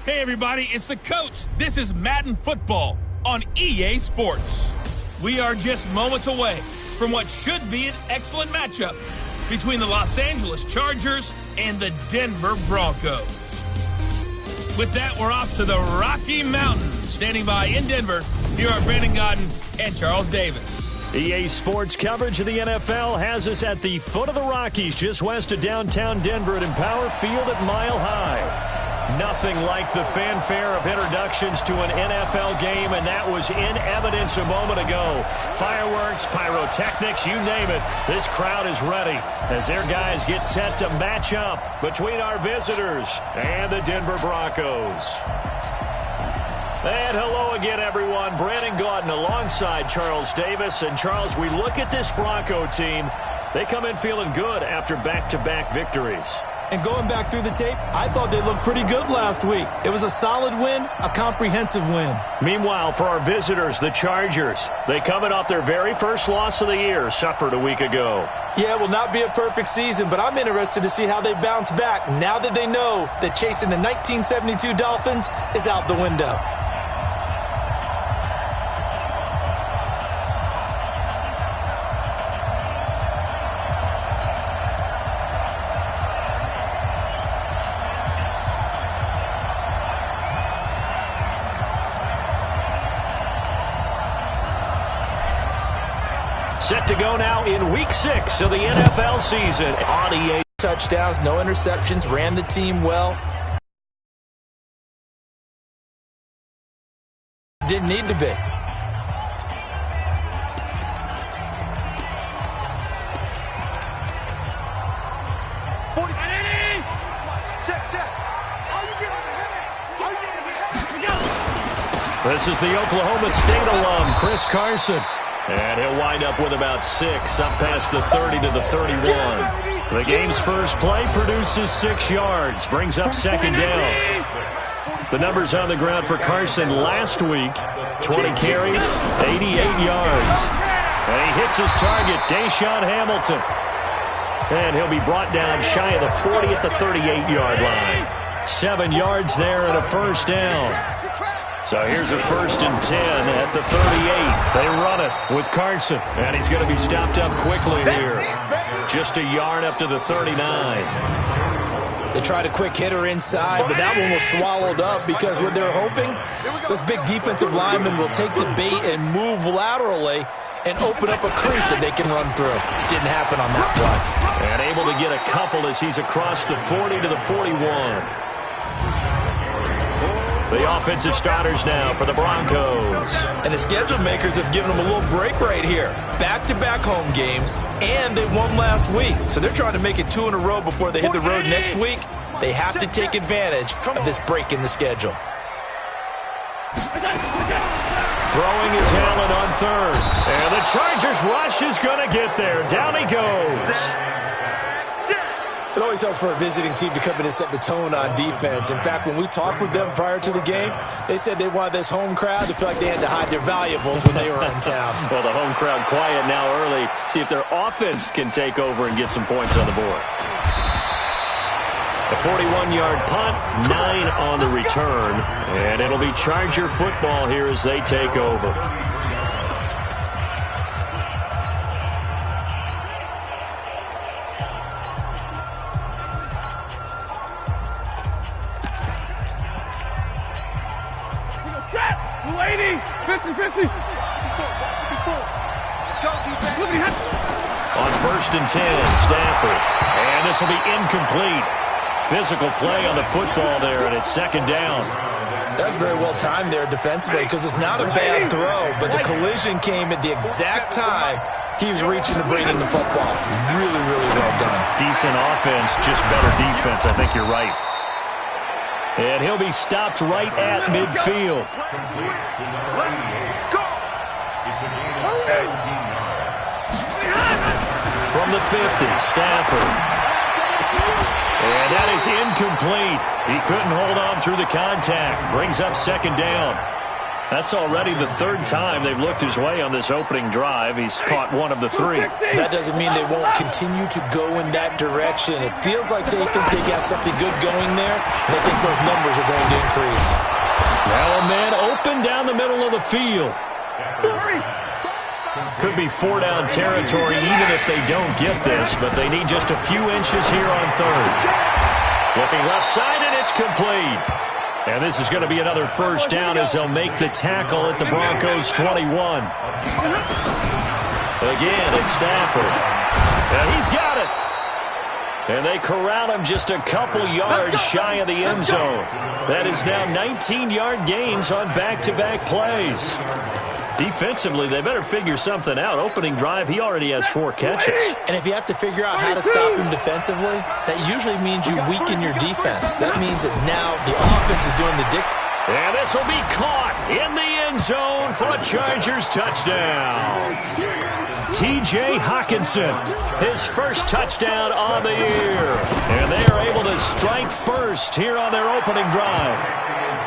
Hey everybody, it's the coach. This is Madden Football on EA Sports. We are just moments away from what should be an excellent matchup between the Los Angeles Chargers and the Denver Broncos. With that, we're off to the Rocky Mountains. Standing by in Denver, here are Brandon Godden and Charles Davis. EA Sports coverage of the NFL has us at the foot of the Rockies, just west of downtown Denver at Empower Field at Mile High. Nothing like the fanfare of introductions to an NFL game, and that was in evidence a moment ago. Fireworks, pyrotechnics, you name it. This crowd is ready as their guys get set to match up between our visitors and the Denver Broncos. And hello again, everyone. Brandon Gaudin alongside Charles Davis. And, Charles, we look at this Bronco team. They come in feeling good after back-to-back victories. And going back through the tape, I thought they looked pretty good last week. It was a solid win, a comprehensive win. Meanwhile, for our visitors, the Chargers, they coming off their very first loss of the year, suffered a week ago. Yeah, it will not be a perfect season, but I'm interested to see how they bounce back now that they know that chasing the 1972 Dolphins is out the window. Set to go now in Week 6 of the NFL season. On EA. Touchdowns, no interceptions, ran the team well. Didn't need to be. This is the Oklahoma State alum, Chris Carson. And he'll wind up with about 6, up past the 30 to the 31. The game's first play produces 6 yards, brings up second down. The numbers on the ground for Carson last week, 20 carries, 88 yards. And he hits his target, Deshaun Hamilton. And he'll be brought down shy of the 40 at the 38-yard line. 7 yards there and a first down. So here's a 1st and 10 at the 38. They run it with Carson, and he's going to be stopped up quickly here. Just a yard up to the 39. They tried a quick hitter inside, but that one was swallowed up because what they're hoping, this big defensive lineman will take the bait and move laterally and open up a crease that they can run through. Didn't happen on that play. And able to get a couple as he's across the 40 to the 41. The offensive starters now for the Broncos. And the schedule makers have given them a little break right here. Back-to-back home games, and they won last week. So they're trying to make it 2 in a row before they hit the road next week. They have to take advantage of this break in the schedule. Throwing is Allen on third. And the Chargers rush is going to get there. Down he goes. It always helps for a visiting team to come in and set the tone on defense. In fact, when we talked with them prior to the game, they said they wanted this home crowd to feel like they had to hide their valuables when they were in town. Well, the home crowd quiet now early. See if their offense can take over and get some points on the board. A 41-yard punt, 9 on the return. And it'll be Charger football here as they take over. On 1st and 10, Stafford. And this will be incomplete. Physical play on the football there, and it's second down. That's very well timed there defensively because it's not a bad throw, but the collision came at the exact time he was reaching to bring in the football. Really, really well done. Decent offense, just better defense. I think you're right. And he'll be stopped right at midfield. From the 50, Stafford. And that is incomplete. He couldn't hold on through the contact. Brings up second down. That's already the third time they've looked his way on this opening drive. He's caught one of the three. That doesn't mean they won't continue to go in that direction. It feels like they think they got something good going there, and I think those numbers are going to increase. Now a man open down the middle of the field. Could be four-down territory even if they don't get this, but they need just a few inches here on third. Looking left side, and it's complete. And this is going to be another first down as they'll make the tackle at the Broncos' 21. Again, it's Stafford. And he's got it. And they corral him just a couple yards shy of the end zone. That is now 19-yard gains on back-to-back plays. Defensively, they better figure something out. Opening drive, he already has 4 catches. And if you have to figure out how to stop him defensively, that usually means you weaken your defense. That means that now the offense is doing the And this will be caught in the end zone for a Chargers touchdown. T.J. Hawkinson, his first touchdown on the year. And they are able to strike first here on their opening drive.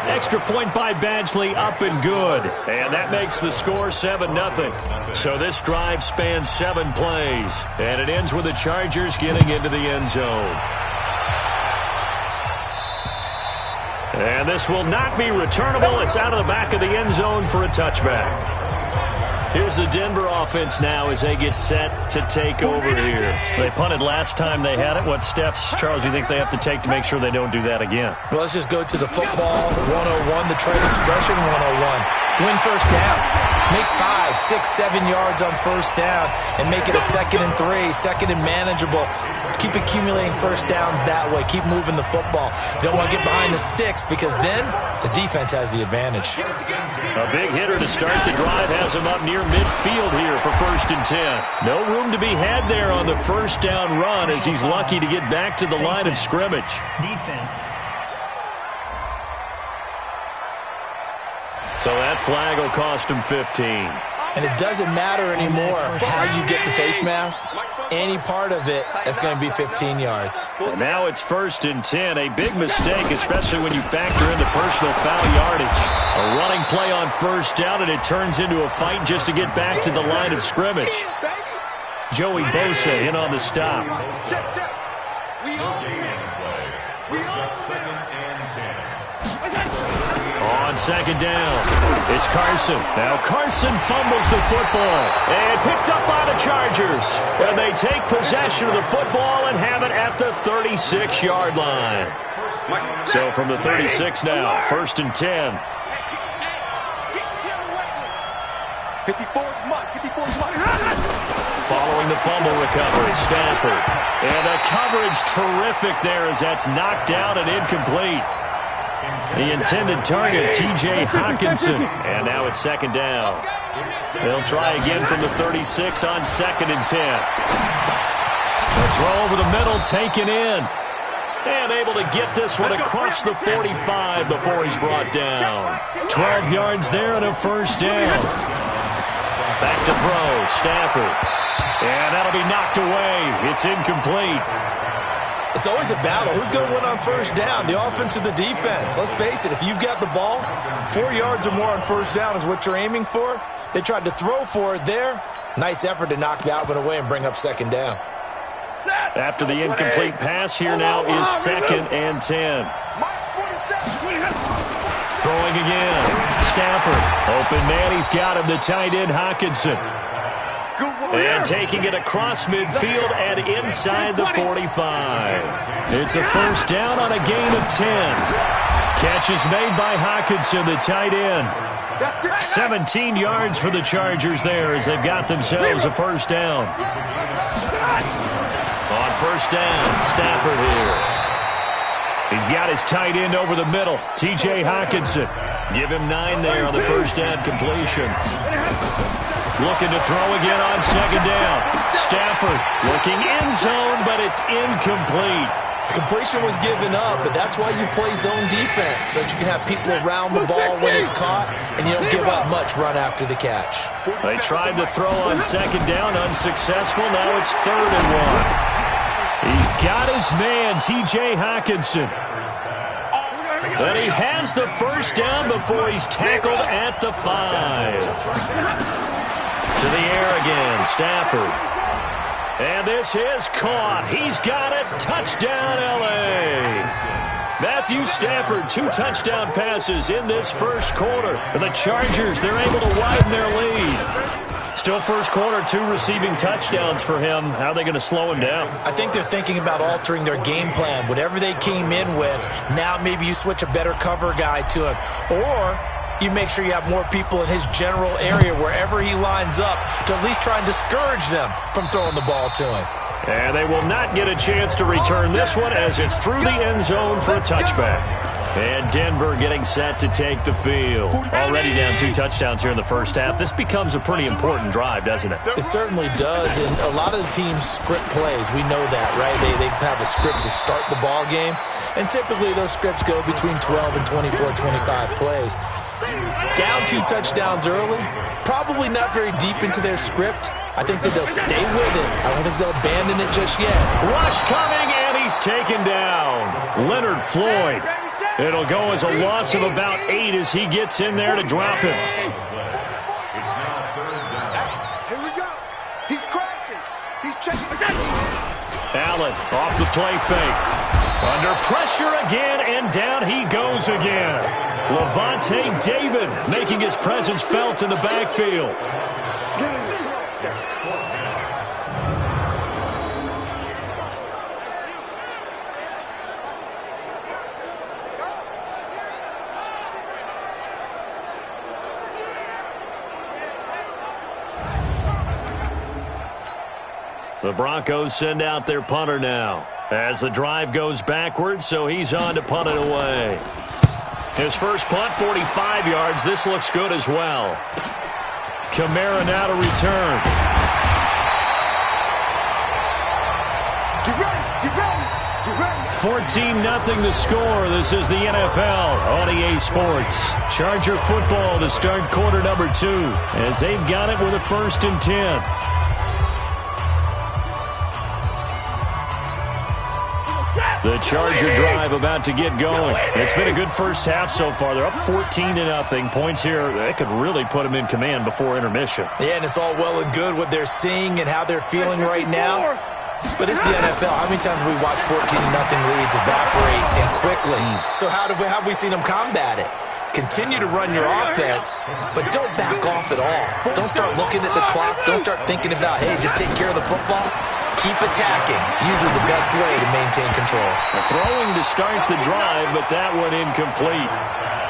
Extra point by Badgley, up and good. And that makes the score 7-0. So this drive spans 7 plays. And it ends with the Chargers getting into the end zone. And this will not be returnable. It's out of the back of the end zone for a touchback. Here's the Denver offense now as they get set to take over here. They punted last time they had it. What steps, Charles, do you think they have to take to make sure they don't do that again? Well, let's just go to the football 101, the trade expression 101. Win first down. Make 5, 6, 7 yards on first down and make it a 2nd and 3, 2nd and manageable. Keep accumulating first downs that way. Keep moving the football. You don't want to get behind the sticks because then the defense has the advantage. A big hitter to start the drive has him up near midfield here for 1st and 10. No room to be had there on the first down run as he's lucky to get back to the line of scrimmage. Defense. So that flag will cost him 15. And it doesn't matter anymore how you get the face mask. Any part of it is going to be 15 yards. And now it's 1st and 10. A big mistake, especially when you factor in the personal foul yardage. A running play on first down, and it turns into a fight just to get back to the line of scrimmage. Joey Bosa in on the stop. On 2nd down, it's Carson. Now Carson fumbles the football and picked up by the Chargers. And they take possession of the football and have it at the 36-yard line. So from the 36 now, 1st and 10. 54 Following the fumble recovery, Stafford. And the coverage terrific there as that's knocked out and incomplete. The intended target, T.J. Hawkinson. And now it's 2nd down. They'll try again from the 36 on 2nd and 10. The throw over the middle taken in. And able to get this one across the 45 before he's brought down. 12 yards there and a 1st down. Back to throw, Stafford. And that'll be knocked away. It's incomplete. It's always a battle. Who's going to win on first down, the offense or the defense? Let's face it, if you've got the ball, 4 yards or more on first down is what you're aiming for. They tried to throw for it there. Nice effort to knock that one away and bring up 2nd down. After the incomplete pass, here now is 2nd and 10. Throwing again. Stafford. Open man, he's got him, the tight end Hawkinson. And taking it across midfield and inside the 45. It's a 1st down on a gain of 10. Catch is made by Hawkinson, the tight end. 17 yards for the Chargers there as they've got themselves a 1st down. On 1st down, Stafford here. He's got his tight end over the middle, T.J. Hawkinson. Give him 9 there on the 1st down completion. Looking to throw again on 2nd down. Stafford looking end zone, but it's incomplete. Completion was given up, but that's why you play zone defense, so that you can have people around the ball when it's caught, and you don't give up much run after the catch. They tried to throw on 2nd down, unsuccessful. Now it's 3rd and 1. He's got his man, T.J. Hawkinson. And he has the first down before he's tackled at the 5. To the air again, Stafford. And this is caught. He's got it. Touchdown, L.A. Matthew Stafford, 2 touchdown passes in this first quarter. And the Chargers, they're able to widen their lead. Still first quarter, 2 receiving touchdowns for him. How are they going to slow him down? I think they're thinking about altering their game plan. Whatever they came in with, now maybe you switch a better cover guy to him. Or you make sure you have more people in his general area wherever he lines up to at least try and discourage them from throwing the ball to him. And they will not get a chance to return this one as it's through the end zone for a touchback. And Denver getting set to take the field. Already down 2 touchdowns here in the first half. This becomes a pretty important drive, doesn't it? It certainly does, and a lot of the teams script plays. We know that, right? They have a script to start the ball game, and typically those scripts go between 12 and 24, 25 plays. Down 2 touchdowns early, probably not very deep into their script. I think that they'll stay with it. I don't think they'll abandon it just yet. Rush coming, and he's taken down. Leonard Floyd. It'll go as a loss of about 8 as he gets in there to drop him. Here we go. He's crashing. He's checking. Allen off the play fake. Under pressure again, and down he goes again. Levante David making his presence felt in the backfield. The Broncos send out their punter now as the drive goes backwards, so he's on to punt it away. His first punt, 45 yards. This looks good as well. Kamara now to return. Get ready. 14-0 the score. This is the NFL on EA Sports. Charger football to start quarter number 2 as they've got it with a 1st and 10. The Charger drive about to get going. It's been a good first half so far. They're up 14-0. Points here, that could really put them in command before intermission. Yeah, and it's all well and good what they're seeing and how they're feeling right now. But it's the NFL. How many times have we watched 14-0 leads evaporate and quickly? So how have we seen them combat it? Continue to run your offense, but don't back off at all. Don't start looking at the clock. Don't start thinking about, hey, just take care of the football. Keep attacking. Usually the best way to maintain control. Throwing to start the drive, but that one incomplete.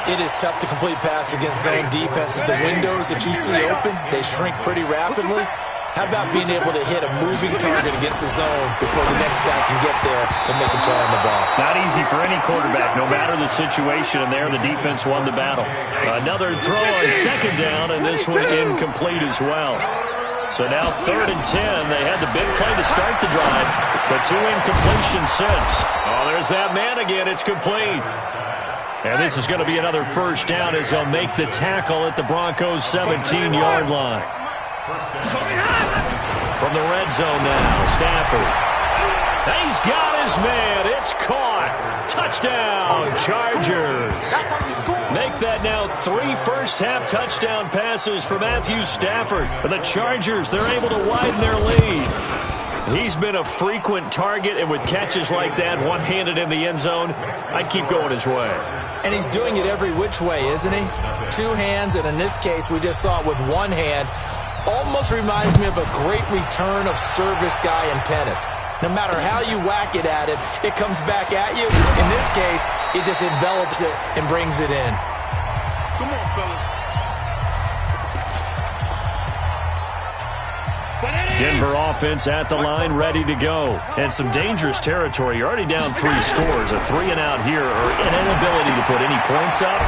It is tough to complete pass against zone defenses. The windows that you see open, they shrink pretty rapidly. How about being able to hit a moving target against a zone before the next guy can get there and make a play on the ball? Not easy for any quarterback, no matter the situation, and there the defense won the battle. Another throw on 2nd down, and this one incomplete as well. So now 3rd and 10. They had the big play to start the drive, but 2 incompletions since. Oh, there's that man again. It's complete. And this is going to be another 1st down as they'll make the tackle at the Broncos' 17-yard line. From the red zone now, Stafford. He's got his man. It's caught. Touchdown, Chargers. Make that now 3 first-half touchdown passes for Matthew Stafford. And the Chargers, they're able to widen their lead. He's been a frequent target, and with catches like that, one-handed in the end zone, I'd keep going his way. And he's doing it every which way, isn't he? 2 hands, and in this case, we just saw it with 1 hand. Almost reminds me of a great return of service guy in tennis. No matter how you whack it at it, it comes back at you. In this case, it just envelops it and brings it in. Come on, fellas. Denver offense at the line, ready to go. And some dangerous territory. You're already down 3 scores. A 3 and out here, or an inability to put any points up.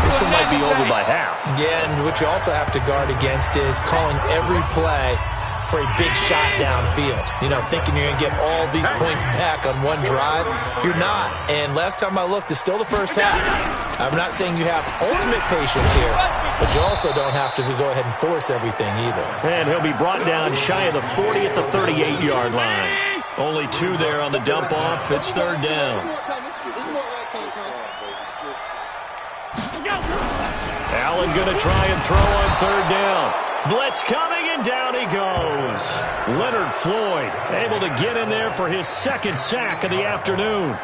This one might be over by half. Yeah, and what you also have to guard against is calling every play for a big shot downfield. You know, thinking you're going to get all these points back on one drive. You're not. And last time I looked, it's still the first half. I'm not saying you have ultimate patience here, but you also don't have to go ahead and force everything either. And he'll be brought down shy of the 40 at the 38-yard line. Only 2 there on the dump-off. It's 3rd down. Allen going to try and throw on third down. Blitz coming, and down he goes. Leonard Floyd able to get in there for his second sack of the afternoon.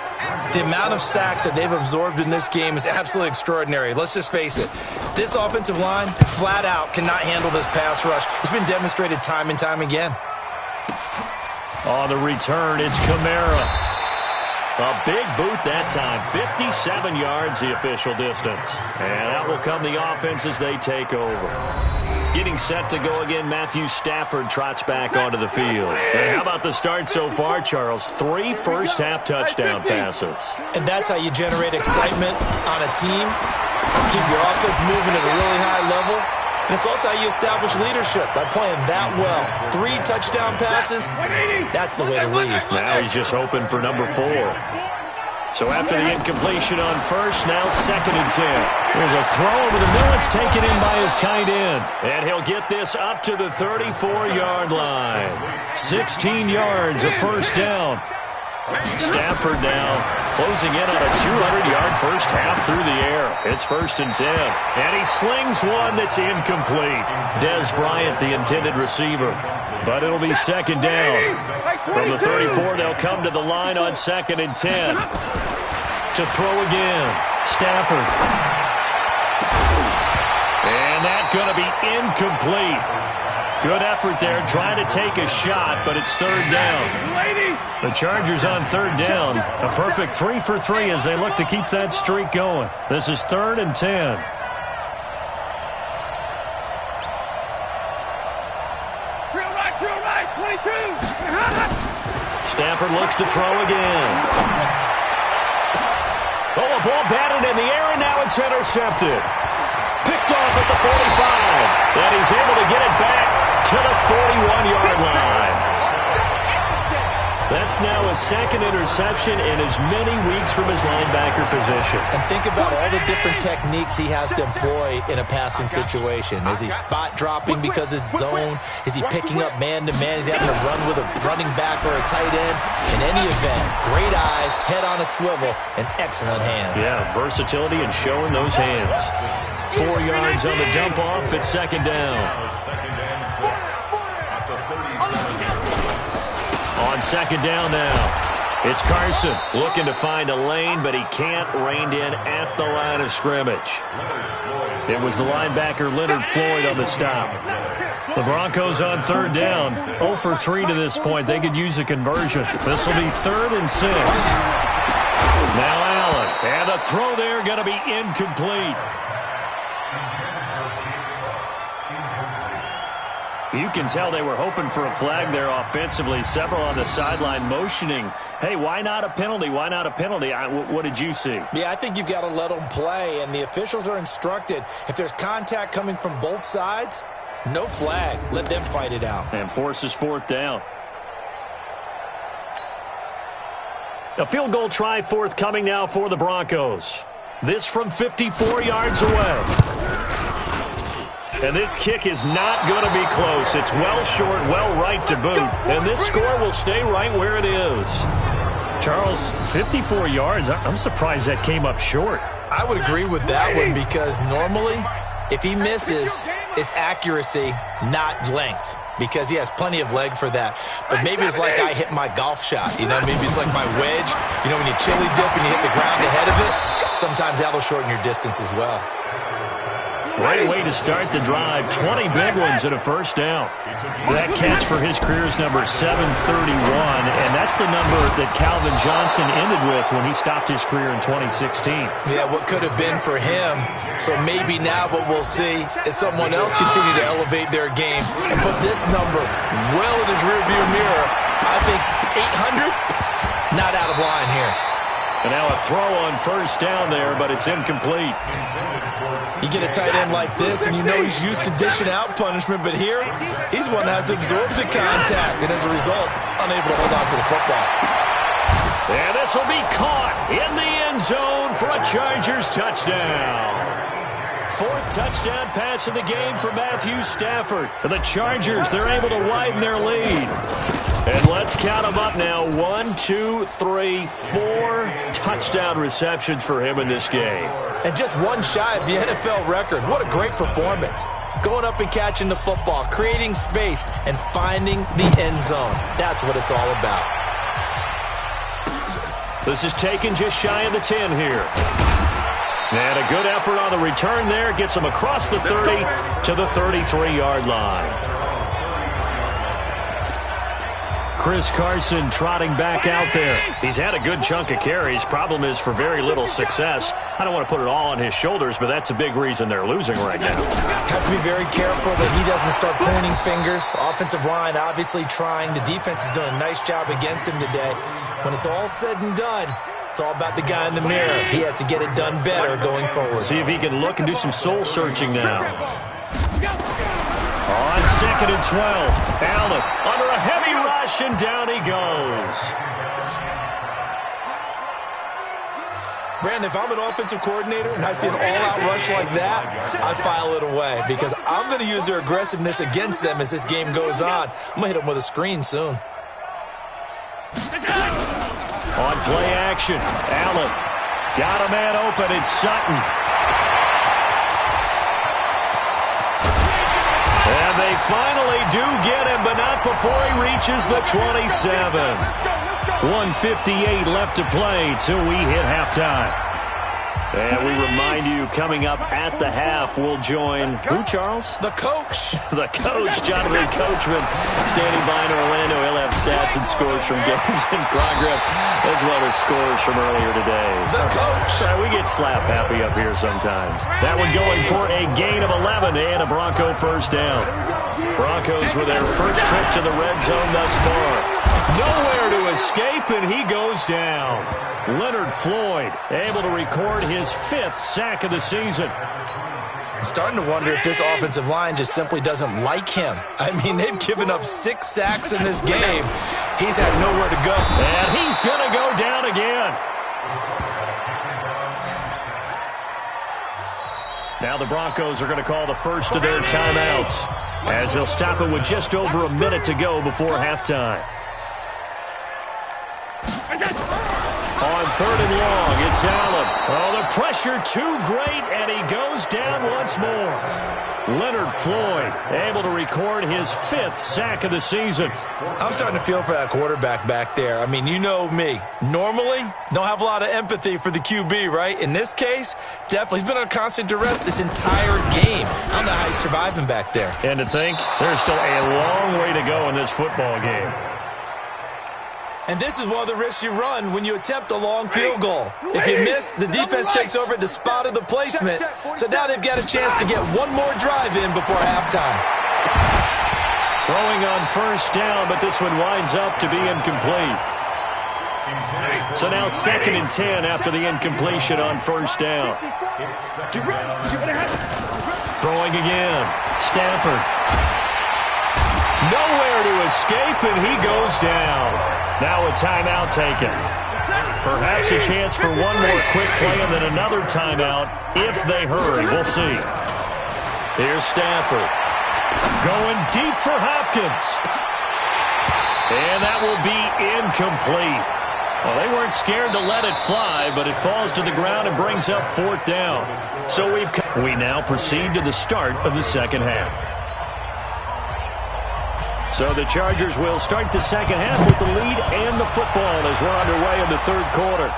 The amount of sacks that they've absorbed in this game is absolutely extraordinary. Let's just face it. This offensive line, flat out, cannot handle this pass rush. It's been demonstrated time and time again. On the return, it's Kamara. A big boot that time. 57 yards, the official distance. And out will come the offense as they take over. Getting set to go again, Matthew Stafford trots back onto the field. And how about the start so far, Charles? 3 first-half touchdown passes. And that's how you generate excitement on a team. Keep your offense moving at a really high level. And it's also how you establish leadership, by playing that well. 3 touchdown passes, that's the way to lead. Now he's just hoping for number 4. So after the incompletion on first, now 2nd and 10. There's a throw over the middle. It's taken in by his tight end. And he'll get this up to the 34-yard line. 16 yards, a first down. Stafford now closing in on a 200-yard first half through the air. It's 1st and 10. And he slings one that's incomplete. Des Bryant, the intended receiver. But it'll be 2nd down. From the 34, they'll come to the line on 2nd and 10. To throw again. Stafford. And that's going to be incomplete. Good effort there, trying to take a shot, but it's 3rd down. The Chargers on 3rd down. A perfect 3 for 3 as they look to keep that streak going. This is 3rd and 10. Drill right, 22. Stafford looks to throw again. Oh, a ball batted in the air, and now it's intercepted. Picked off at the 45. And he's able to get it back to the 41-yard line. That's now a 2nd interception in as many weeks from his linebacker position. And think about all the different techniques he has to employ in a passing situation. Is he spot dropping because it's zone? Is he picking up man-to-man? Is he having to run with a running back or a tight end? In any event, great eyes, head on a swivel, and excellent hands. Yeah, versatility and showing those hands. 4 yards on the dump-off. It's 2nd down. On 2nd down now, it's Carson looking to find a lane, but he can't rein in at the line of scrimmage. It was the linebacker Leonard Floyd on the stop. The Broncos on 3rd down, 0 for 3 to this point. They could use a conversion. This will be 3rd and 6. Now Allen, and the throw there going to be incomplete. You can tell they were hoping for a flag there offensively. Several on the sideline motioning, hey, why not a penalty? Why not a penalty? What did you see? Yeah, I think you've got to let them play, and the officials are instructed, if there's contact coming from both sides, no flag. Let them fight it out. And forces 4th down. A field goal try forthcoming now for the Broncos. This from 54 yards away. And this kick is not going to be close. It's well short, well right to boot. And this score will stay right where it is. Charles, 54 yards. I'm surprised that came up short. I would agree with that one because normally, if he misses, it's accuracy, not length, because he has plenty of leg for that. But maybe it's like I hit my golf shot. You know, maybe it's like my wedge. You know, when you chili dip and you hit the ground ahead of it, sometimes that'll shorten your distance as well. Great way to start the drive. 20 big ones and a first down. That catch for his career is number 731, and that's the number that Calvin Johnson ended with when he stopped his career in 2016. Yeah, what could have been for him. So maybe now what we'll see is someone else continue to elevate their game and put this number well in his rearview mirror. I think 800, not out of line here. And now a throw on first down there, but it's incomplete. You get a tight end like this, and you know he's used to dishing out punishment, but here, he's one that has to absorb the contact, and as a result, unable to hold on to the football. And this will be caught in the end zone for a Chargers touchdown. 4th touchdown pass of the game for Matthew Stafford. The Chargers, they're able to widen their lead. And let's count them up now. 1, 2, 3, 4 touchdown receptions for him in this game. And just one shy of the NFL record. What a great performance. Going up and catching the football, creating space, and finding the end zone. That's what it's all about. This is taken just shy of the 10 here. And a good effort on the return there. Gets him across the 30 to the 33-yard line. Chris Carson trotting back out there. He's had a good chunk of carries. Problem is for very little success. I don't want to put it all on his shoulders, but that's a big reason they're losing right now. Have to be very careful that he doesn't start pointing fingers. Offensive line obviously trying. The defense is doing a nice job against him today. When it's all said and done, it's all about the guy in the mirror. He has to get it done better going forward. See if he can look and do some soul searching now. On 2nd and 12, Allen under a heavy rush, and down he goes. Brandon, if I'm an offensive coordinator and I see an all-out rush like that, I file it away because I'm going to use their aggressiveness against them as this game goes on. I'm going to hit them with a screen soon. On play action, Allen got a man open. It's Sutton. And they finally do get him, but not before he reaches the 27. 1:58 left to play till we hit halftime. And we remind you, coming up at the half, we'll join who, Charles? The coach. The coach, Jonathan Coachman, standing by in Orlando. He'll have stats and scores from games in progress, as well as scores from earlier today. The coach. We get slap happy up here sometimes. That one going for a gain of 11 and a Bronco first down. Broncos with their first trip to the red zone thus far. Nowhere to escape, and he goes down. Leonard Floyd able to record his 5th sack of the season. I'm starting to wonder if this offensive line just simply doesn't like him. I mean, they've given up 6 sacks in this game. He's had nowhere to go. And he's going to go down again. Now the Broncos are going to call the first of their timeouts, as they'll stop it with just over a minute to go before halftime. On 3rd and long, it's Allen. Oh, the pressure too great, and he goes down once more. Leonard Floyd able to record his 5th sack of the season. I'm starting to feel for that quarterback back there. I mean, you know me. Normally, don't have a lot of empathy for the QB, right? In this case, definitely. He's been under constant duress this entire game. I don't know how he's surviving back there. And to think, there's still a long way to go in this football game. And this is one of the risks you run when you attempt a long field goal. If you miss, the defense takes over at the spot of the placement. So now they've got a chance to get one more drive in before halftime. Throwing on first down, but this one winds up to be incomplete. So now 2nd and 10 after the incompletion on first down. Throwing again. Stafford. Nowhere to escape, and he goes down. Now a timeout taken. Perhaps a chance for one more quick play and then another timeout if they hurry. We'll see. Here's Stafford. Going deep for Hopkins. And that will be incomplete. Well, they weren't scared to let it fly, but it falls to the ground and brings up 4th down. So we now proceed to the start of the second half. So the Chargers will start the second half with the lead and the football as we're underway in the 3rd quarter.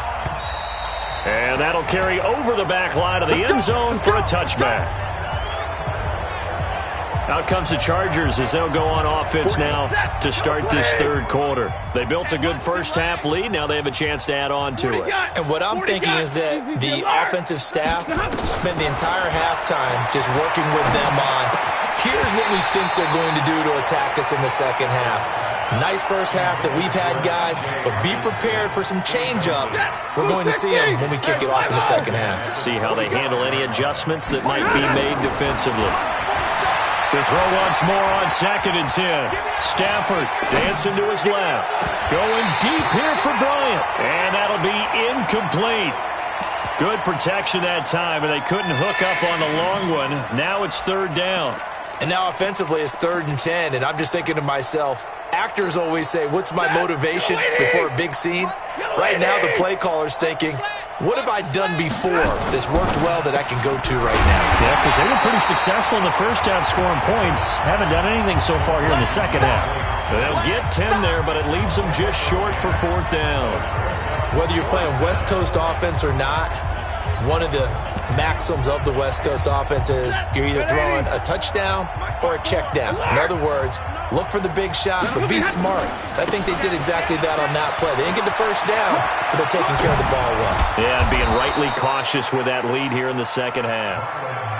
And that'll carry over the back line of the end zone for a touchback. Out comes the Chargers as they'll go on offense now to start this 3rd quarter. They built a good first half lead. Now they have a chance to add on to it. And what I'm thinking is that the offensive staff spend the entire halftime just working with them on, here's what we think they're going to do to attack us in the second half. Nice first half that we've had, guys, but be prepared for some change-ups. We're going to see them when we kick it off in the second half. See how they handle any adjustments that might be made defensively. The throw once more on 2nd and 10. Stafford dancing to his left. Going deep here for Bryant. And that'll be incomplete. Good protection that time, and they couldn't hook up on the long one. Now it's 3rd down. And now offensively it's 3rd and 10, and I'm just thinking to myself, Actors always say, what's my motivation before a big scene? Right now, the play caller's thinking, what have I done before that's worked well that I can go to right now? Yeah, because they were pretty successful in the first half scoring points. Haven't done anything so far here in the second half. They'll get 10 there, but it leaves them just short for fourth down. Whether you're playing West Coast offense or not, one of the maxims of the West Coast offense is you're either throwing a touchdown or a check down. In other words, look for the big shot, but be smart. I think they did exactly that on that play. They didn't get the first down, but they're taking care of the ball well. Yeah, and being rightly cautious with that lead here in the second half.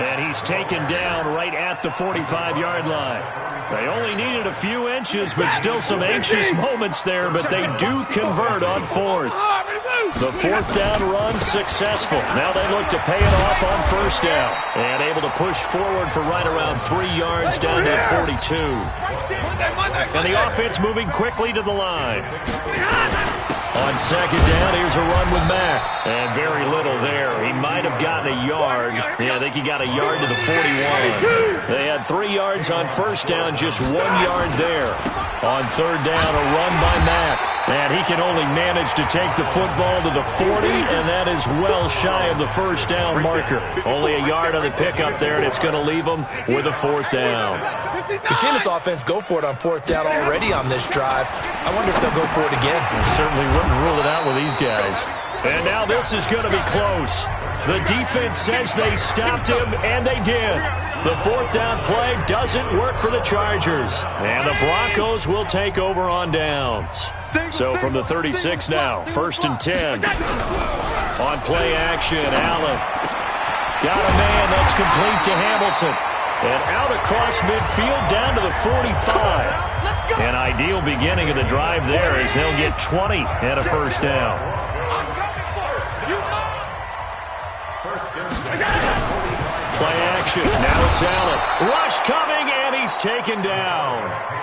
And he's taken down right at the 45-yard line. They only needed a few inches, but still some anxious moments there, but they do convert on fourth. The fourth down run successful. Now they look to pay it off on first down. And able to push forward for right around 3 yards down to 42. And the offense moving quickly to the line. On second down, here's a run with Mack. And very little there. He might have gotten a yard. Yeah, I think he got a yard to the 41. They had 3 yards on first down, just 1 yard there. On third down, a run by Mack. And he can only manage to take the football to the 40, and that is well shy of the first down marker. Only a yard on the pickup there, and it's going to leave them with a fourth down. You've seen this offense go for it on fourth down already on this drive. I wonder if they'll go for it again. Certainly wouldn't rule it out with these guys. And now this is going to be close. The defense says they stopped him, and they did. The fourth down play doesn't work for the Chargers. And the Broncos will take over on downs. So from the 36 now, 1st and 10. On play action, Allen. Got a man that's complete to Hamilton. And out across midfield down to the 45. An ideal beginning of the drive there as they'll get 20 and a first down. Play action. Now it's Allen. Rush coming, and he's taken down.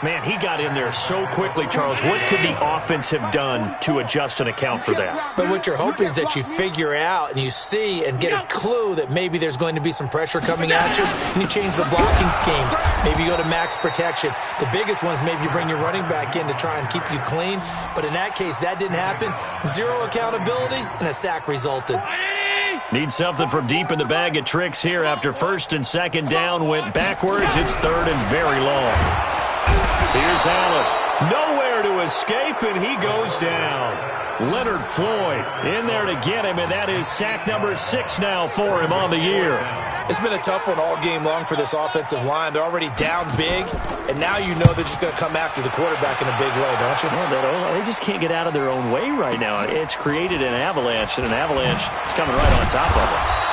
Man, he got in there so quickly, Charles. What could the offense have done to adjust and account for that? But what you're hoping is that you figure out and you see and get a clue that maybe there's going to be some pressure coming at you, and you change the blocking schemes. Maybe you go to max protection. The biggest one is maybe you bring your running back in to try and keep you clean. But in that case, that didn't happen. Zero accountability, and a sack resulted. Need something from deep in the bag of tricks here after first and second down went backwards. It's third and very long. Here's Allen. Nowhere to escape, and he goes down. Leonard Floyd in there to get him, and that is sack number 6 now for him on the year. It's been a tough one all game long for this offensive line. They're already down big, and now you know they're just going to come after the quarterback in a big way, don't you? Yeah, they just can't get out of their own way right now. It's created an avalanche, and an avalanche is coming right on top of them.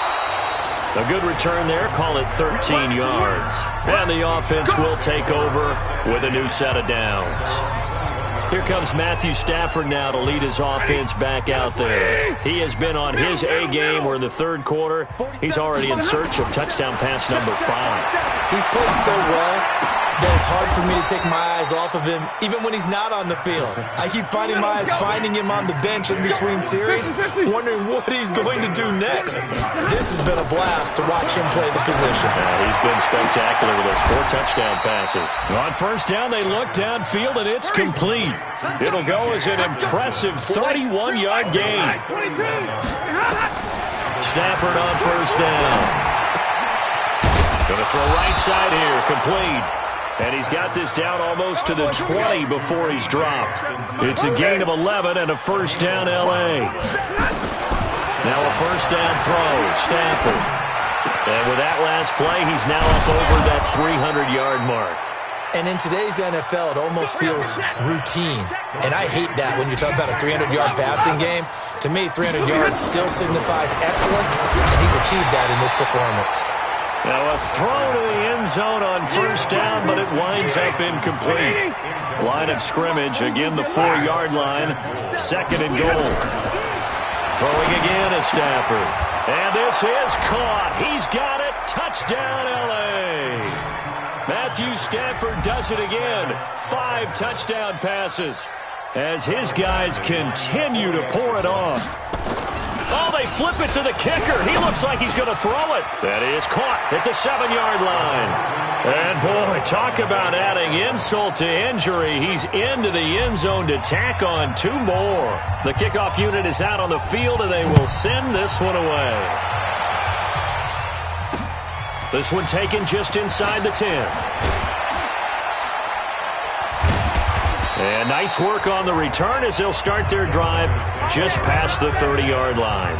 A good return there, call it 13 yards. And the offense will take over with a new set of downs. Here comes Matthew Stafford now to lead his offense back out there. He has been on his A game. We're in the third quarter. He's already in search of touchdown pass number 5. He's played so well that it's hard for me to take my eyes off of him, even when he's not on the field. I keep finding my eyes finding him on the bench in between series, wondering what he's going to do next. This has been a blast to watch him play the position. He's been spectacular with those 4 touchdown passes. On first down, they look downfield, and it's complete. It'll go as an impressive 31-yard gain. Stafford on first down. Going to throw right side here, complete. And he's got this down almost to the 20 before he's dropped. It's a gain of 11 and a first down L.A. Now a first down throw, Stafford. And with that last play, he's now up over that 300-yard mark. And in today's NFL, it almost feels routine. And I hate that when you talk about a 300-yard passing game. To me, 300 yards still signifies excellence, and he's achieved that in this performance. Now a throw to the end zone on first down, but it winds up incomplete. Line of scrimmage, again the 4-yard line, second and goal. Throwing again to Stafford. And this is caught. He's got it. Touchdown, L.A. Matthew Stafford does it again. 5 touchdown passes as his guys continue to pour it off. Oh, they flip it to the kicker. He looks like he's going to throw it. That is caught at the 7-yard line. And, boy, talk about adding insult to injury. He's into the end zone to tack on 2 more. The kickoff unit is out on the field, and they will send this one away. This one taken just inside the 10. And nice work on the return as they'll start their drive just past the 30-yard line.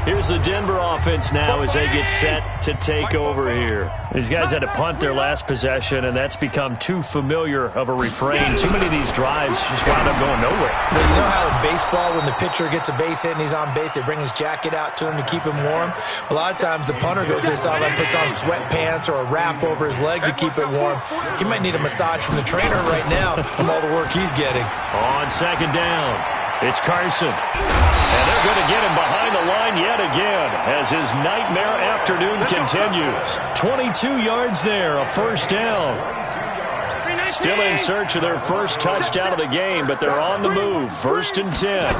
Here's the Denver offense now as they get set to take over here. These guys had to punt their last possession, and that's become too familiar of a refrain. Too many of these drives just wound up going nowhere. Well, you know how in baseball when the pitcher gets a base hit and he's on base, they bring his jacket out to him to keep him warm? A lot of times the punter goes to the sideline, puts on sweatpants or a wrap over his leg to keep it warm. He might need a massage from the trainer right now from all the work he's getting. On second down, it's Carson. And they're going to get him behind the line yet again as his nightmare afternoon continues. 22 yards there, a first down. Still in search of their first touchdown of the game, but they're on the move. 1st and 10.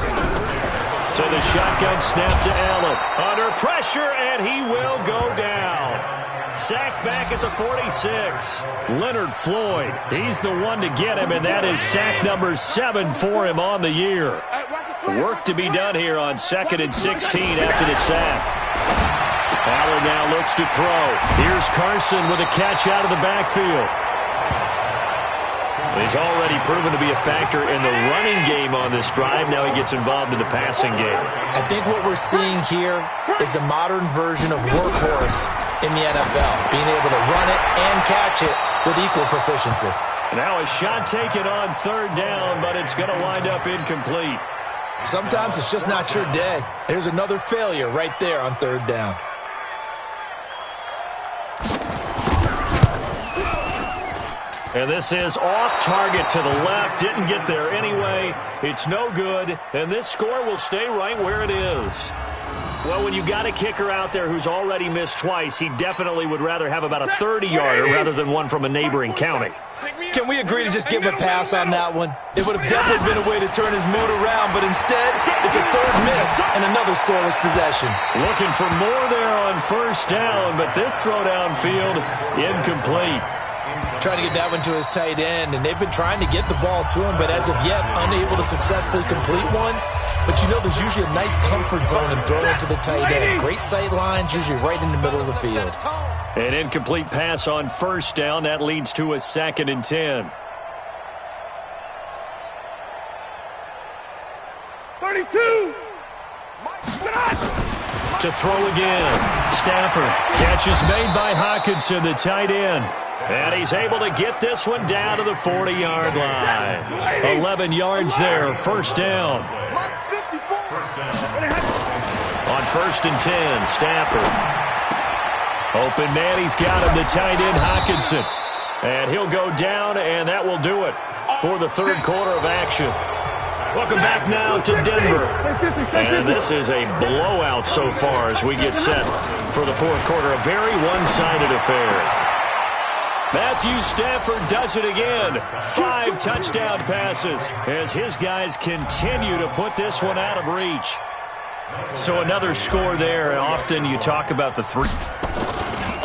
To the shotgun snap to Allen. Under pressure, and he will go down. Sacked back at the 46. Leonard Floyd, he's the one to get him, and that is sack number 7 for him on the year. Work to be done here on 2nd and 16 after the sack. Allen now looks to throw. Here's Carson with a catch out of the backfield. He's already proven to be a factor in the running game on this drive. Now he gets involved in the passing game. I think what we're seeing here is the modern version of workhorse in the NFL, being able to run it and catch it with equal proficiency. Now a shot taken on 3rd down, but it's going to wind up incomplete. Sometimes it's just not your day. There's another failure right there on 3rd down. And this is off target to the left. Didn't get there anyway. It's no good. And this score will stay right where it is. Well, when you've got a kicker out there who's already missed twice, he definitely would rather have about a 30-yarder rather than one from a neighboring county. Can we agree to just give him a pass on that one? It would have definitely been a way to turn his mood around, but instead, it's a 3rd miss and another scoreless possession. Looking for more there on 1st down, but this throw downfield, incomplete. Trying to get that one to his tight end, and they've been trying to get the ball to him, but as of yet, unable to successfully complete one. But you know there's usually a nice comfort zone in throwing to the tight end. Great sight lines, usually right in the middle of the field. An incomplete pass on 1st down. That leads to a 2nd and 10. 32. To throw again. Stafford. Catch is made by Hockenson, the tight end. And he's able to get this one down to the 40-yard line. 11 yards there, 1st down. On 1st and 10, Stafford. Open man, he's got him, the tight end, Hockenson. And he'll go down, and that will do it for the 3rd quarter of action. Welcome back now to Denver. And this is a blowout so far as we get set for the 4th quarter. A very one-sided affair. Matthew Stafford does it again. 5 touchdown passes as his guys continue to put this one out of reach. So another score there, and often you talk about the 3.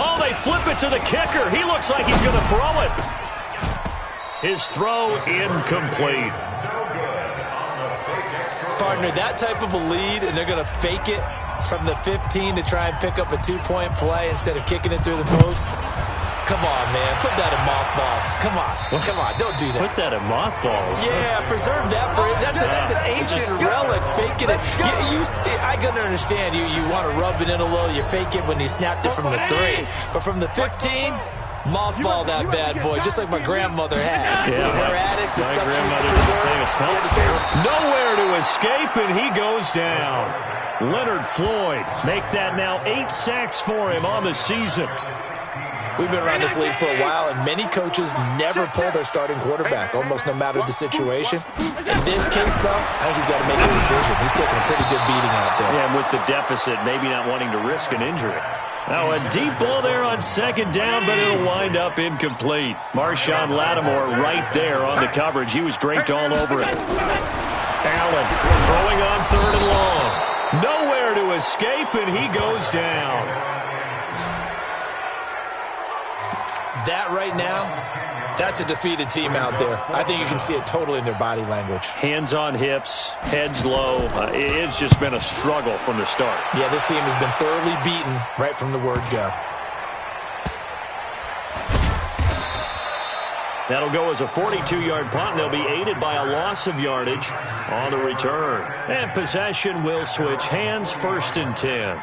Oh, they flip it to the kicker. He looks like he's going to throw it. His throw incomplete. Partner, that type of a lead, and they're going to fake it from the 15 to try and pick up a 2-point play instead of kicking it through the post. Come on, man. Put that in mothballs. Come on. Come on. Don't do that. Put that in mothballs? Yeah, preserve that for it. That's an ancient relic. Faking it. I can understand. You want to rub it in a little. You fake it when you snapped it from the 3. But from the 15, mothball that bad boy, just like my grandmother had. Yeah, her attic, the my stuff she used to grandmother preserve. Nowhere to escape, and he goes down. Leonard Floyd make that now 8 sacks for him on the season. We've been around this league for a while, and many coaches never pull their starting quarterback, almost no matter the situation. In this case, though, I think he's got to make a decision. He's taking a pretty good beating out there. Yeah, and with the deficit, maybe not wanting to risk an injury. Now a deep ball there on 2nd down, but it'll wind up incomplete. Marshawn Lattimore right there on the coverage. He was draped all over it. Allen throwing on 3rd and long. Nowhere to escape, and he goes down. That right now, that's a defeated team out there. I think you can see it totally in their body language. Hands on hips, heads low. It's just been a struggle from the start. Yeah, this team has been thoroughly beaten right from the word go. That'll go as a 42-yard punt, and they'll be aided by a loss of yardage on the return. And possession will switch hands, 1st and 10.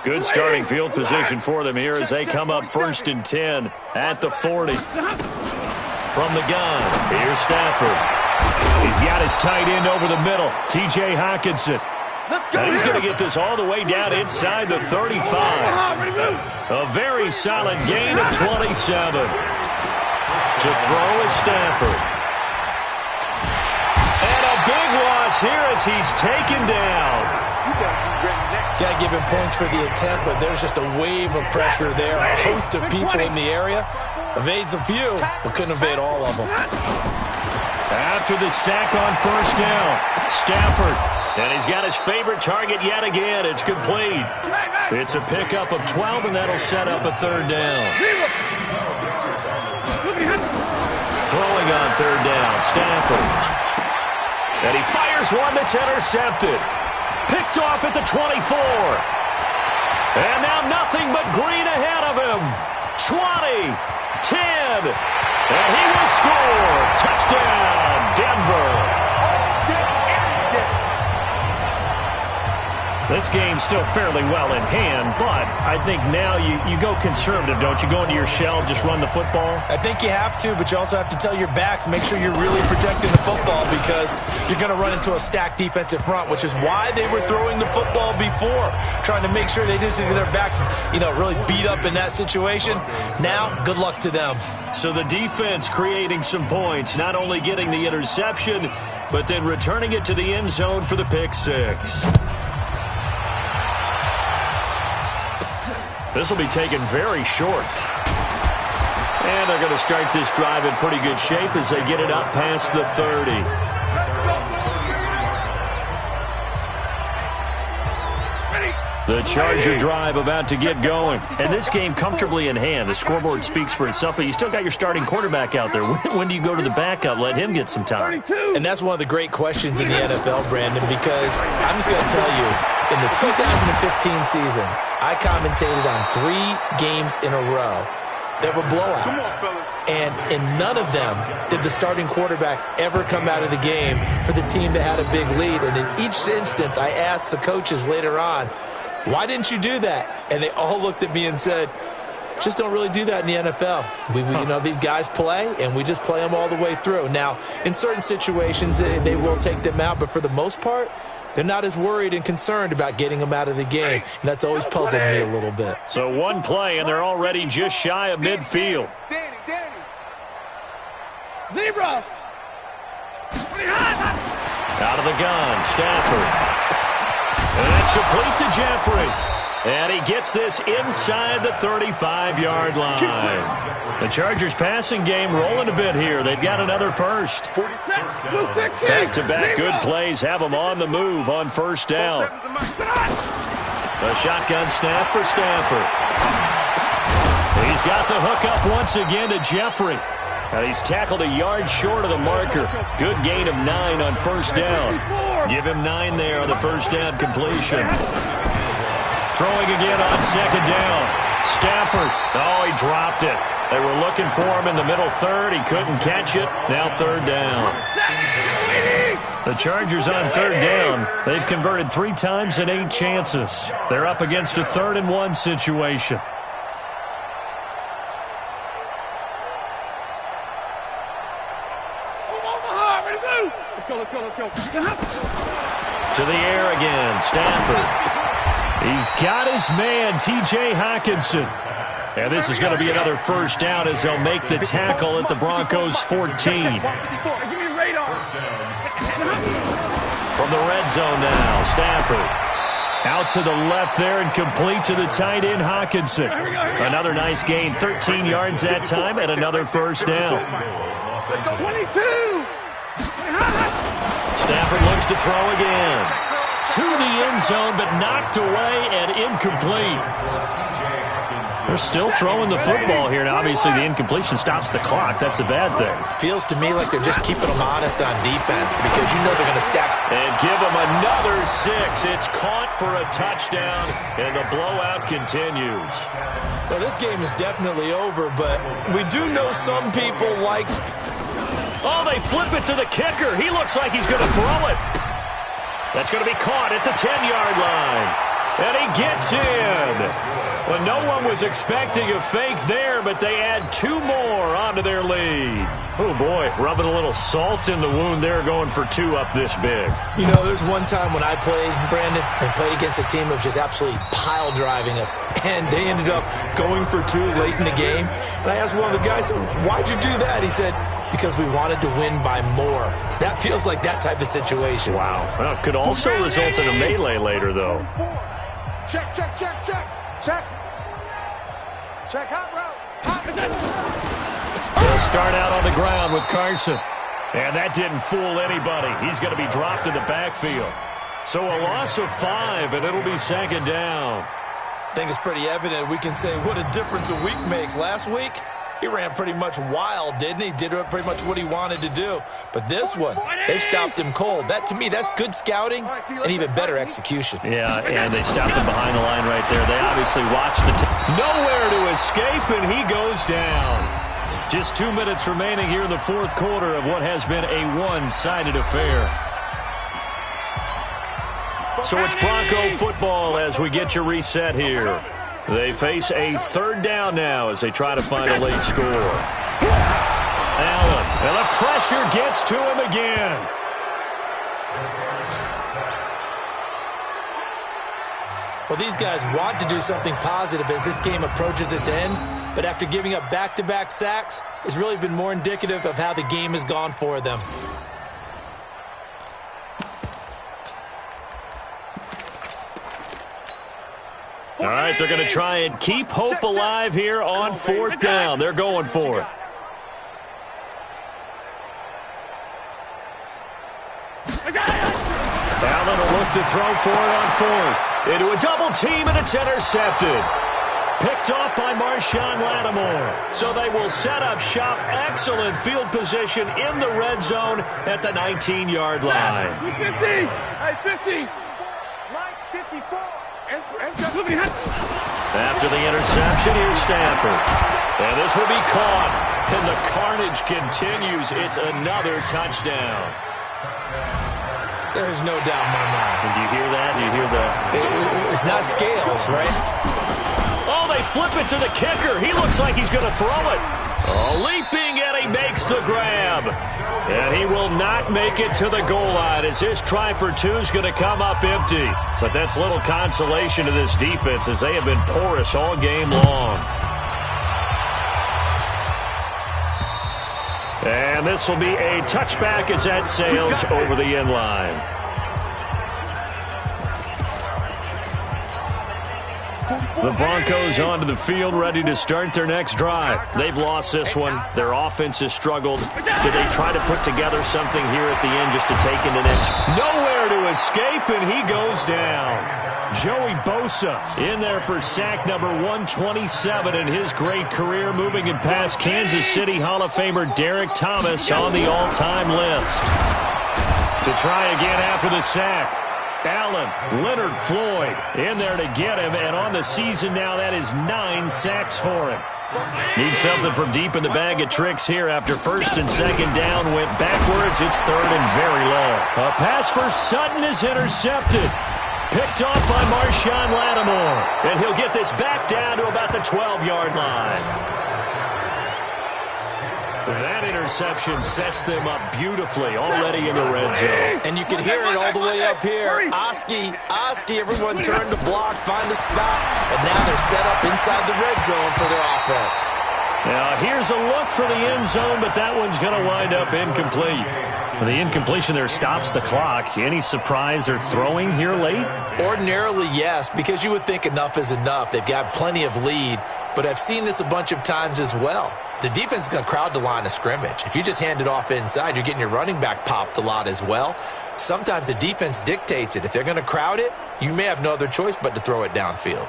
Good starting field position for them here as they come up 1st and 10 at the 40. From the gun, here's Stafford. He's got his tight end over the middle, T.J. Hockenson. And he's going to get this all the way down inside the 35. A very solid gain of 27. To throw is Stafford. And a big loss here as he's taken down. Got to give him points for the attempt, but there's just a wave of pressure there. A host of people in the area. Evades a few, but couldn't evade all of them. After the sack on 1st down, Stafford. And he's got his favorite target yet again. It's complete. It's a pickup of 12, and that'll set up a 3rd down. Throwing on 3rd down, Stafford. And he fires one that's intercepted. Picked off at the 24. And now nothing but green ahead of him. 20, 10, and he will score. Touchdown, Denver. This game's still fairly well in hand, but I think now you go conservative, don't you? Go into your shell, just run the football? I think you have to, but you also have to tell your backs, make sure you're really protecting the football because you're going to run into a stacked defensive front, which is why they were throwing the football before, trying to make sure they just get their backs, really beat up in that situation. Now, good luck to them. So the defense creating some points, not only getting the interception, but then returning it to the end zone for the pick six. This will be taken very short. And they're going to start this drive in pretty good shape as they get it up past the 30. The Charger drive about to get going. And this game comfortably in hand. The scoreboard speaks for itself, but you still got your starting quarterback out there. When do you go to the backup? Let him get some time. And that's one of the great questions in the NFL, Brandon, because I'm just going to tell you, in the 2015 season, I commentated on 3 games in a row that were blowouts. And in none of them did the starting quarterback ever come out of the game for the team that had a big lead. And in each instance, I asked the coaches later on, why didn't you do that? And they all looked at me and said, just don't really do that in the NFL. These guys play, and we just play them all the way through. Now, in certain situations, they will take them out, but for the most part, they're not as worried and concerned about getting them out of the game, and that's always puzzled me a little bit. So one play, and they're already just shy of midfield. Danny. Zebra. Out of the gun, Stafford. And that's complete to Jeffrey. And he gets this inside the 35-yard line. The Chargers passing game rolling a bit here. They've got another first. Back-to-back good plays have them on the move on 1st down. A shotgun snap for Stafford. He's got the hookup once again to Jeffrey. And he's tackled a yard short of the marker. Good gain of 9 on 1st down. Give him 9 there on the 1st down completion. Throwing again on 2nd down. Stafford. Oh, he dropped it. They were looking for him in the middle third. He couldn't catch it. Now 3rd down. The Chargers on 3rd down. They've converted 3 times in 8 chances. They're up against a 3rd and 1 situation. To the air again, Stafford. He's got his man, T.J. Hockenson. And this is going to be another 1st down as they'll make the tackle at the Broncos 14. From the red zone now, Stafford. Out to the left there and complete to the tight end, Hockenson. Another nice gain, 13 yards that time, and another 1st down. Stafford looks to throw again. To the end zone, but knocked away and incomplete. They're still throwing the football here. Now, obviously, the incompletion stops the clock. That's a bad thing. Feels to me like they're just keeping them honest on defense because you know they're going to stack. And give them another 6. It's caught for a touchdown, and the blowout continues. Well, this game is definitely over, but we do know some people like... Oh, they flip it to the kicker. He looks like he's going to throw it. That's going to be caught at the 10-yard line. And he gets in. Well, no one was expecting a fake there, but they add 2 more onto their lead. Oh, boy, rubbing a little salt in the wound there, going for 2 up this big. You know, there's one time when I played, Brandon, and played against a team that was just absolutely pile driving us, and they ended up going for 2 late in the game. And I asked one of the guys, why'd you do that? He said, because we wanted to win by more. That feels like that type of situation. Wow. Well, it could also result in a melee later, though. Check, check, check, check, check. Check hot route. They'll start out on the ground with Carson. And that didn't fool anybody. He's going to be dropped in the backfield. So a loss of 5, and it'll be 2nd down. I think it's pretty evident. We can say what a difference a week makes. Last week, he ran pretty much wild, didn't he? Did pretty much what he wanted to do. But this one, they stopped him cold. That, to me, that's good scouting and even better execution. Yeah, and they stopped him behind the line right there. They obviously watched the nowhere to escape, and he goes down. Just 2 minutes remaining here in the 4th quarter of what has been a one-sided affair. So it's Bronco football as we get you reset here. They face a 3rd down now as they try to find a late score. Allen, and the pressure gets to him again. Well, these guys want to do something positive as this game approaches its end, but after giving up back-to-back sacks, it's really been more indicative of how the game has gone for them. All right, they're going to try and keep hope alive here on 4th down. They're going for it. Allen will look to throw for it on 4th. Into a double team, and it's intercepted. Picked off by Marshawn Lattimore. So they will set up shop. Excellent field position in the red zone at the 19-yard line. 50. Hey, 50. Line 54. After the interception, here's Stafford. And this will be caught. And the carnage continues. It's another touchdown. There's no doubt in my mind. And do you hear that? Do you hear the... It's not scales, right? Oh, they flip it to the kicker. He looks like he's going to throw it. Oh, leaping, and he makes the grab. And he will not make it to the goal line as his try for 2 is going to come up empty. But that's little consolation to this defense as they have been porous all game long. And this will be a touchback as that sails over the end line. The Broncos onto the field, ready to start their next drive. They've lost this one. Their offense has struggled. Do they try to put together something here at the end just to take an inch? Nowhere to escape, and he goes down. Joey Bosa in there for sack number 127 in his great career, moving it past Kansas City Hall of Famer Derek Thomas on the all-time list. To try again after the sack. Allen, Leonard Floyd in there to get him, and on the season now, that is 9 sacks for him. Need something from deep in the bag of tricks here after 1st and 2nd down went backwards. It's 3rd and very low. A pass for Sutton is intercepted. Picked off by Marshawn Lattimore, and he'll get this back down to about the 12-yard line. That interception sets them up beautifully already in the red zone. And you can hear it all the way up here. Oski, everyone turned to block, find a spot, and now they're set up inside the red zone for their offense. Now here's a look for the end zone, but that one's going to wind up incomplete. The incompletion there stops the clock. Any surprise they're throwing here late? Ordinarily, yes, because you would think enough is enough. They've got plenty of lead, but I've seen this a bunch of times as well. the defense is going to crowd the line of scrimmage. If you just hand it off inside, you're getting your running back popped a lot as well. Sometimes the defense dictates it. If they're going to crowd it, you may have no other choice but to throw it downfield.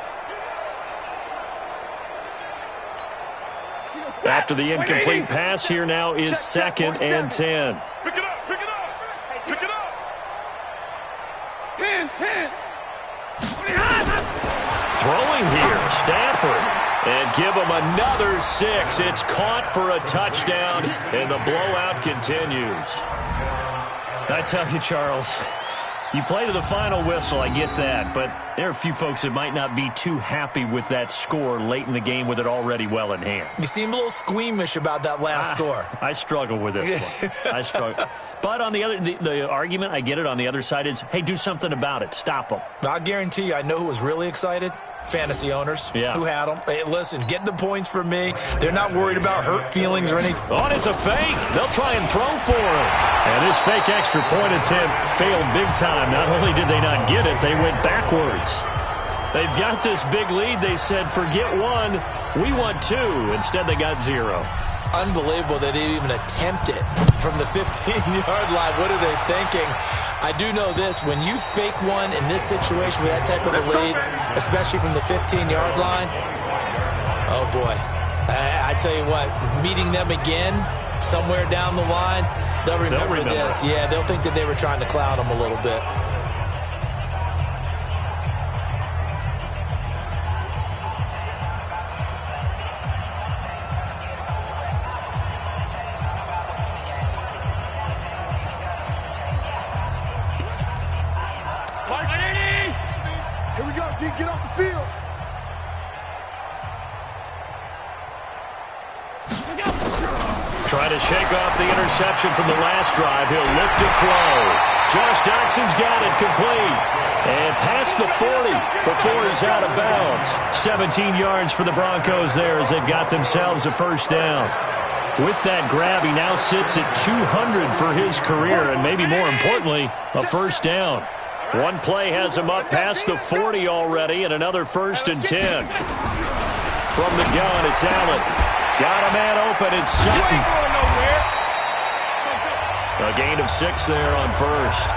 After the incomplete pass, here now is 2nd and 10. Pick it up, pick it up, pick it up. 10. Throwing here, Stafford. And give him another 6. It's caught for a touchdown, and the blowout continues. I tell you, Charles, you play to the final whistle, I get that, but there are a few folks that might not be too happy with that score late in the game with it already well in hand. You seem a little squeamish about that last score. I struggle with this one. I struggle. But on the other, the argument, I get it, on the other side is, hey, do something about it. Stop them. I guarantee you, I know who was really excited. Fantasy owners who had them. Hey, listen, get the points for me. They're not worried about hurt feelings or anything. Oh, and it's a fake. They'll try and throw for him. And this fake extra point attempt failed big time. Not only did they not get it, they went backwards. They've got this big lead. They said, forget 1, we want 2. Instead, they got 0. Unbelievable they didn't even attempt it from the 15-yard line. What are they thinking? I do know this. When you fake one in this situation with that type of a lead, especially from the 15-yard line, oh, boy. I tell you what, meeting them again somewhere down the line, they'll remember this. Yeah, they'll think that they were trying to clown them a little bit. Here we go, D, get off the field. Try to shake off the interception from the last drive. He'll look to throw. Josh Doxson's got it complete. And past the 40 before he's out of bounds. 17 yards for the Broncos there as they've got themselves a first down. With that grab, he now sits at 200 for his career, and maybe more importantly, a first down. One play has him up past the 40 already, and another 1st and 10. From the gun, it's Allen. Got a man open, it's Sutton. A gain of 6 there on first.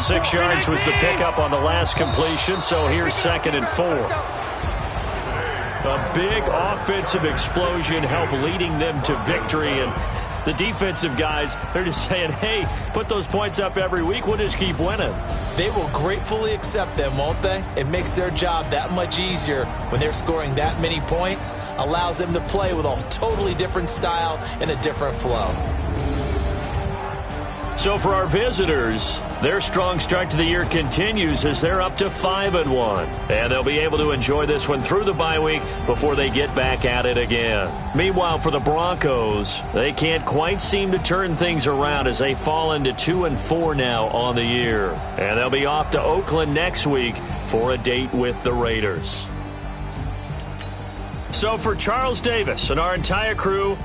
Six yards was the pickup on the last completion, so here's 2nd and 4. A big offensive explosion helped leading them to victory, and the defensive guys, they're just saying, hey, put those points up every week, we'll just keep winning. They will gratefully accept them, won't they? It makes their job that much easier when they're scoring that many points, allows them to play with a totally different style and a different flow. So for our visitors, their strong start to the year continues as they're up to 5-1. And they'll be able to enjoy this one through the bye week before they get back at it again. Meanwhile, for the Broncos, they can't quite seem to turn things around as they fall into 2-4 now on the year. And they'll be off to Oakland next week for a date with the Raiders. So for Charles Davis and our entire crew,